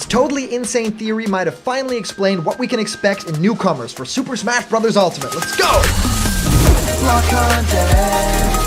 totally insane theory might have finally explained what we can expect in newcomers for Super Smash Bros. Ultimate. Let's go! Block content.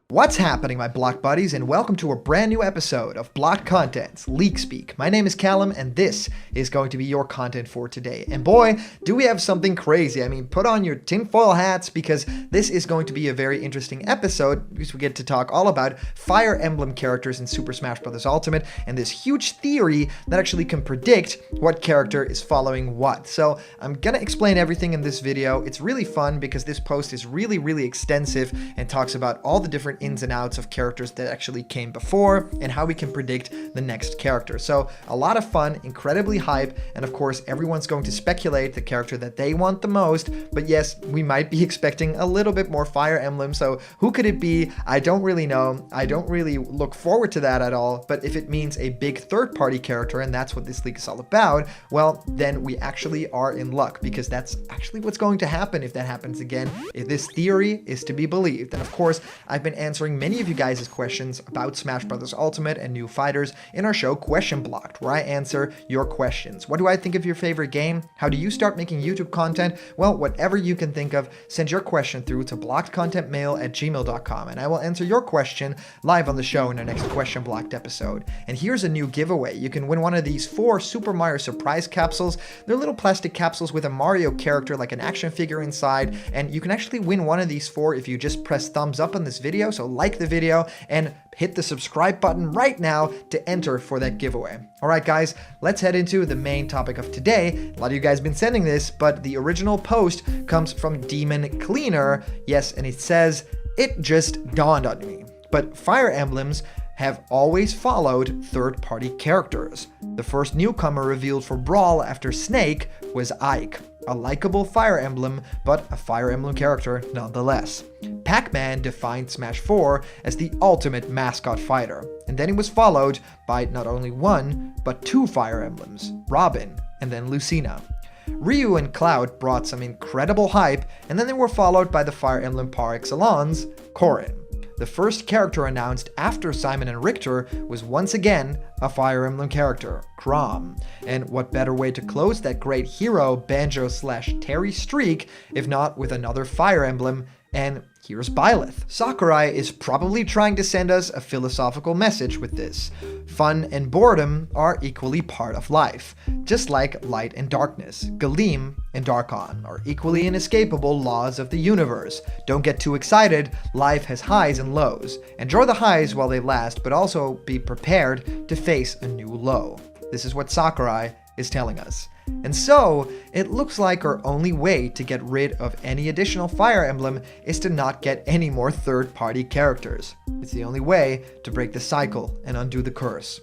What's happening, my block buddies, and welcome to a brand new episode of Blocked Content's Leak Speak. My name is Callum, and this is going to be your content for today. And boy, do we have something crazy. I mean, put on your tinfoil hats, because this is going to be a very interesting episode, because we get to talk all about Fire Emblem characters in Super Smash Bros. Ultimate, and this huge theory that actually can predict what character is following what. So I'm gonna explain everything in this video. It's really fun, because this post is really extensive and talks about all the different ins and outs of characters that actually came before and how we can predict the next character. So a lot of fun, incredibly hype, and of course everyone's going to speculate the character that they want the most. But yes, we might be expecting a little bit more Fire Emblem. So who could it be? I don't really know. I don't really look forward to that at all. But if it means a big third-party character, and that's what this leak is all about, well, then we actually are in luck, because that's actually what's going to happen if that happens again, if this theory is to be believed. And of course, I've been answering many of you guys' questions about Smash Bros. Ultimate and new fighters in our show Question Blocked, where I answer your questions. What do I think of your favorite game? How do you start making YouTube content? Well, whatever you can think of, send your question through to blockedcontentmail@gmail.com, and I will answer your question live on the show in our next Question Blocked episode. And here's a new giveaway. You can win one of these 4 Super Mario surprise capsules. They're little plastic capsules with a Mario character, like an action figure inside, and you can actually win one of these 4 if you just press thumbs up on this video. So like the video and hit the subscribe button right now to enter for that giveaway. All right, guys, let's head into the main topic of today. A lot of you guys have been sending this, but the original post comes from Demon Cleaner. Yes, and it says, "It just dawned on me, but Fire Emblems have always followed third-party characters. The first newcomer revealed for Brawl after Snake was Ike, a likable Fire Emblem, but a Fire Emblem character nonetheless. Pac-Man defined Smash 4 as the ultimate mascot fighter, and then he was followed by not only 1, but 2 Fire Emblems, Robin and then Lucina. Ryu and Cloud brought some incredible hype, and then they were followed by the Fire Emblem par excellence, Corrin. The first character announced after Simon and Richter was once again a Fire Emblem character, Chrom. And what better way to close that great hero Banjo/Terry streak if not with another Fire Emblem? And here's Byleth. Sakurai is probably trying to send us a philosophical message with this. Fun and boredom are equally part of life. Just like light and darkness, Galeem and Darkon are equally inescapable laws of the universe. Don't get too excited, life has highs and lows. Enjoy the highs while they last, but also be prepared to face a new low. This is what Sakurai is telling us. And so, it looks like our only way to get rid of any additional Fire Emblem is to not get any more third-party characters. It's the only way to break the cycle and undo the curse.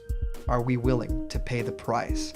Are we willing to pay the price?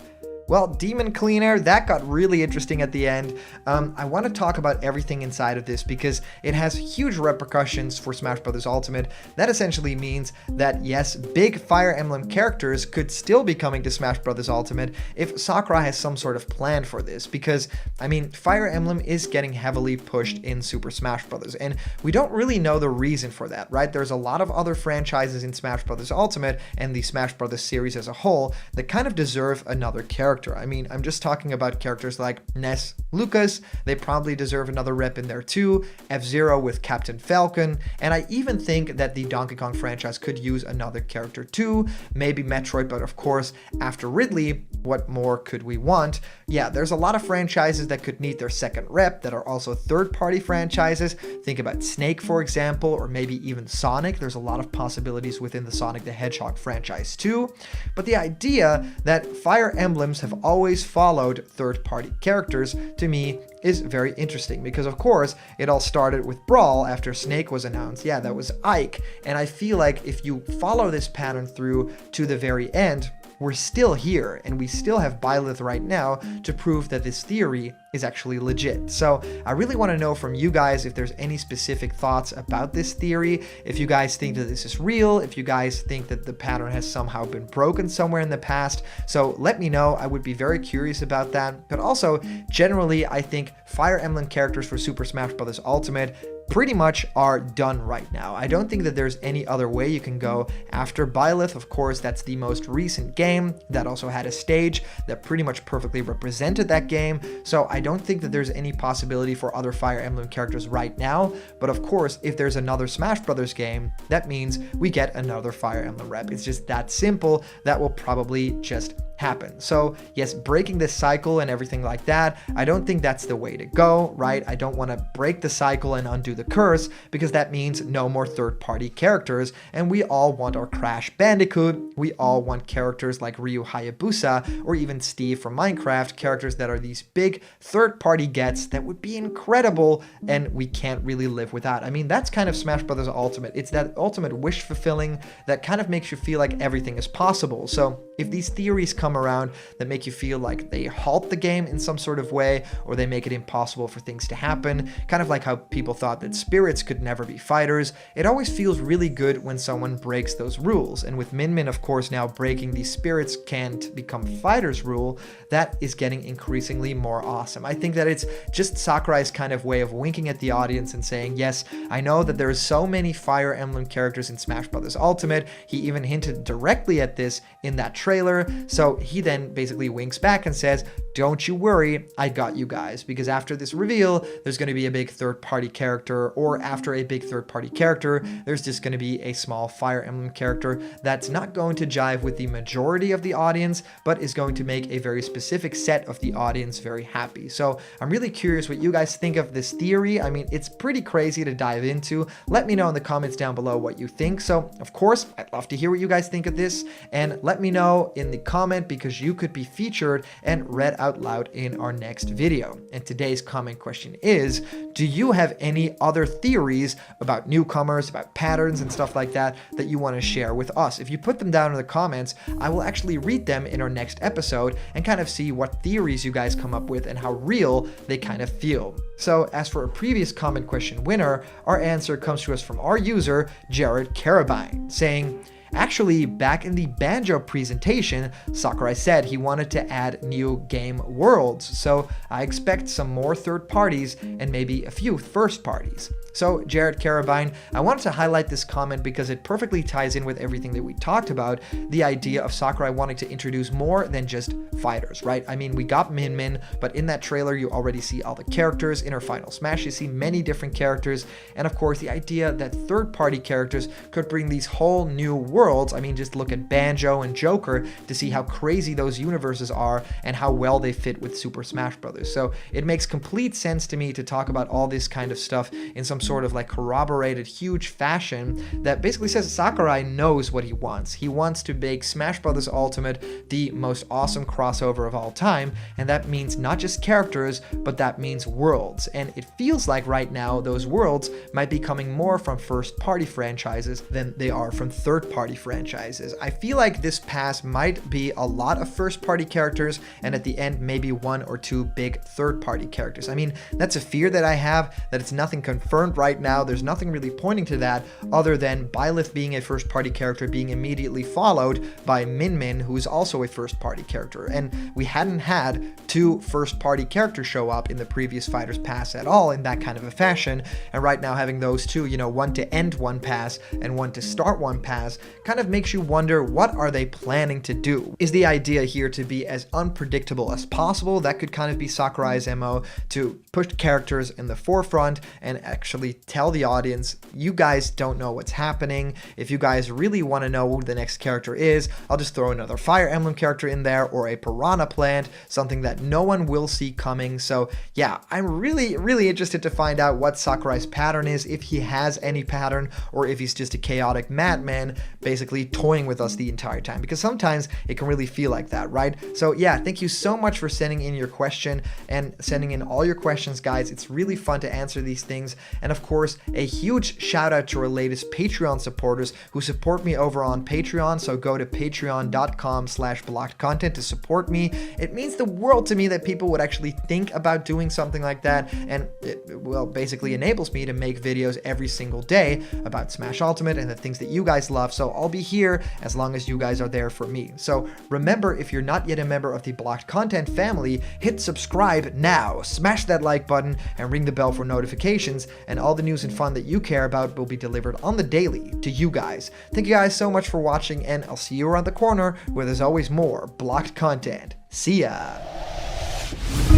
Well, Demon Cleaner, that got really interesting at the end. I want to talk about everything inside of this because it has huge repercussions for Smash Bros. Ultimate. That essentially means that, yes, big Fire Emblem characters could still be coming to Smash Bros. Ultimate if Sakurai has some sort of plan for this. Because, I mean, Fire Emblem is getting heavily pushed in Super Smash Bros. And we don't really know the reason for that, right? There's a lot of other franchises in Smash Bros. Ultimate and the Smash Bros. Series as a whole that kind of deserve another character. I mean, I'm just talking about characters like Ness, Lucas. They probably deserve another rep in there too. F-Zero with Captain Falcon. And I even think that the Donkey Kong franchise could use another character too. Maybe Metroid, but of course, after Ridley, what more could we want? Yeah, there's a lot of franchises that could need their second rep that are also third-party franchises. Think about Snake, for example, or maybe even Sonic. There's a lot of possibilities within the Sonic the Hedgehog franchise too. But the idea that Fire Emblems have always followed third-party characters, to me, is very interesting because, of course, it all started with Brawl after Snake was announced. Yeah, that was Ike. And I feel like if you follow this pattern through to the very end, we're still here, and we still have Byleth right now to prove that this theory is actually legit. So I really want to know from you guys if there's any specific thoughts about this theory, if you guys think that this is real, if you guys think that the pattern has somehow been broken somewhere in the past. So let me know. I would be very curious about that. But also, generally, I think Fire Emblem characters for Super Smash Bros. Ultimate pretty much are done right now. I don't think that there's any other way you can go after Byleth. Of course, that's the most recent game that also had a stage that pretty much perfectly represented that game. So I don't think that there's any possibility for other Fire Emblem characters right now. But of course, if there's another Smash Brothers game, that means we get another Fire Emblem rep. It's just that simple. That will probably just happen. So yes, breaking this cycle and everything like that, I don't think that's the way to go, right? I don't want to break the cycle and undo the curse, because that means no more third-party characters, and we all want our Crash Bandicoot, we all want characters like Ryu Hayabusa or even Steve from Minecraft, characters that are these big third-party gets that would be incredible and we can't really live without. I mean, that's kind of Smash Brothers Ultimate. It's that ultimate wish fulfilling that kind of makes you feel like everything is possible. So if these theories come around that make you feel like they halt the game in some sort of way, or they make it impossible for things to happen, kind of like how people thought that spirits could never be fighters, it always feels really good when someone breaks those rules. And with Min Min, of course, now breaking the spirits can't become fighters rule, that is getting increasingly more awesome. I think that it's just Sakurai's kind of way of winking at the audience and saying, yes, I know that there are so many Fire Emblem characters in Smash Bros. Ultimate. He even hinted directly at this in that trailer. So he then basically winks back and says, don't you worry, I got you guys. Because after this reveal, there's going to be a big third-party character, or after a big third-party character, there's just going to be a small Fire Emblem character that's not going to jive with the majority of the audience, but is going to make a very specific set of the audience very happy. So I'm really curious what you guys think of this theory. I mean, it's pretty crazy to dive into. Let me know in the comments down below what you think. So of course, I'd love to hear what you guys think of this, and let me know in the comment, because you could be featured and read out loud in our next video. And today's comment question is, do you have any other theories about newcomers, about patterns and stuff like that that you want to share with us? If you put them down in the comments, I will actually read them in our next episode and kind of see what theories you guys come up with and how real they kind of feel. So as for a previous comment question winner, our answer comes to us from our user, Jared Carabine, saying, actually, back in the Banjo presentation, Sakurai said he wanted to add new game worlds, so I expect some more third parties and maybe a few first parties. So Jared Carabine, I wanted to highlight this comment because it perfectly ties in with everything that we talked about, the idea of Sakurai wanting to introduce more than just fighters, right? I mean, we got Min Min, but in that trailer you already see all the characters. In our Final Smash you see many different characters, and of course the idea that third-party characters could bring these whole new worlds. I mean, just look at Banjo and Joker to see how crazy those universes are and how well they fit with Super Smash Bros. So it makes complete sense to me to talk about all this kind of stuff in some sort of like corroborated huge fashion that basically says Sakurai knows what he wants. He wants to make Smash Bros. Ultimate the most awesome crossover of all time, and that means not just characters, but that means worlds. And it feels like right now those worlds might be coming more from first-party franchises than they are from third-party franchises. I feel like this pass might be a lot of first-party characters, and at the end maybe one or two big third-party characters. I mean, that's a fear that I have, that it's nothing confirmed right now. There's nothing really pointing to that other than Byleth being a first-party character being immediately followed by Min Min, who's also a first-party character. And we hadn't had two first-party characters show up in the previous Fighters Pass at all in that kind of a fashion, and right now having those two, you know, one to end one pass and one to start one pass, kind of makes you wonder, what are they planning to do? Is the idea here to be as unpredictable as possible? That could kind of be Sakurai's MO, to push characters in the forefront and actually tell the audience, you guys don't know what's happening. If you guys really want to know who the next character is, I'll just throw another Fire Emblem character in there, or a Piranha Plant, something that no one will see coming. So yeah, I'm really interested to find out what Sakurai's pattern is, if he has any pattern, or if he's just a chaotic madman basically toying with us the entire time, because sometimes it can really feel like that, right? So yeah, thank you so much for sending in your question and sending in all your questions, guys. It's really fun to answer these things. And of course, a huge shout out to our latest Patreon supporters who support me over on Patreon. So go to patreon.com/blockedcontent to support me. It means the world to me that people would actually think about doing something like that, and it, well, basically enables me to make videos every single day about Smash Ultimate and the things that you guys love. So I'll be here as long as you guys are there for me. So remember, if you're not yet a member of the Blocked Content family, hit subscribe now, smash that like button and ring the bell for notifications, and all the news and fun that you care about will be delivered on the daily to you guys. Thank you guys so much for watching, and I'll see you around the corner where there's always more blocked content. See ya!